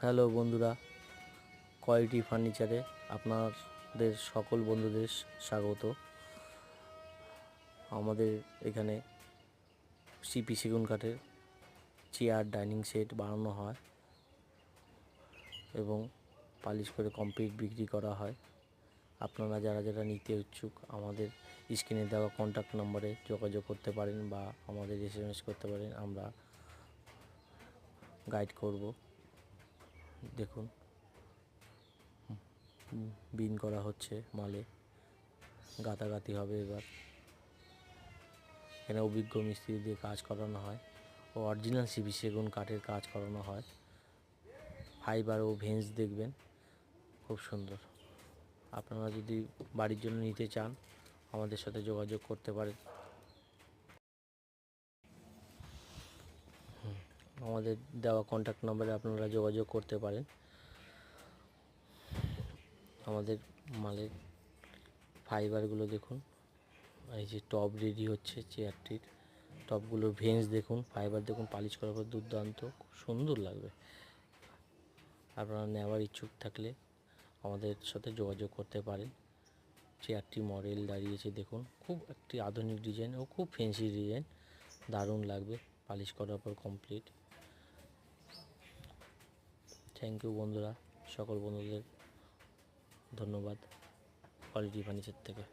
Hello বন্ধুরা, quality ফার্নিচারে আপনাদের সকল বন্ধুদের স্বাগত। আমাদের এখানে সিপি সেগুন কাঠের চেয়ার, ডাইনিং সেট বানানো হয় এবং পালিশ করে কমপ্লিট বিক্রি করা হয়। আপনারা যারা যারা নিতে ইচ্ছুক আমাদের স্ক্রিনে দেওয়া কন্ট্যাক্ট নম্বরে যোগাযোগ করতে পারেন বা আমাদের SMS করতে পারেন, আমরা গাইড করব। দেখুন, বিন করা হচ্ছে, মালে গাঁথাগাঁথি হবে। এবার এখানে অভিজ্ঞ মিস্ত্রি দিয়ে কাজ করানো হয় ও অরিজিনাল সিপি সেগুন কাঠের কাজ করানো হয়। ফাইবার ও ভেঞ্চ দেখবেন, খুব সুন্দর। আপনারা যদি বাড়ির জন্য নিতে চান আমাদের সাথে যোগাযোগ করতে পারেন। আমাদের দেওয়া কন্ট্যাক্ট নম্বরে আপনারা যোগাযোগ করতে পারেন। আমাদের মালের ফাইবারগুলো দেখুন, এই যে টপ রেডি হচ্ছে চেয়ারটির, টপগুলোর ভেঞ্চ দেখুন, ফাইবার দেখুন, পালিশ করার পর দুর্দান্ত, খুব সুন্দর লাগবে। আপনারা নেওয়ার ইচ্ছুক থাকলে আমাদের সাথে যোগাযোগ করতে পারেন। চেয়ারটি মডেল দাঁড়িয়েছে দেখুন, খুব একটি আধুনিক ডিজাইন ও খুব ফ্যান্সি ডিজাইন, দারুণ লাগবে পালিশ করার পর কমপ্লিট। থ্যাংক ইউ বন্ধুরা, সকল বন্ধুদের ধন্যবাদ কোয়ালিটি ফার্নিচার থেকে।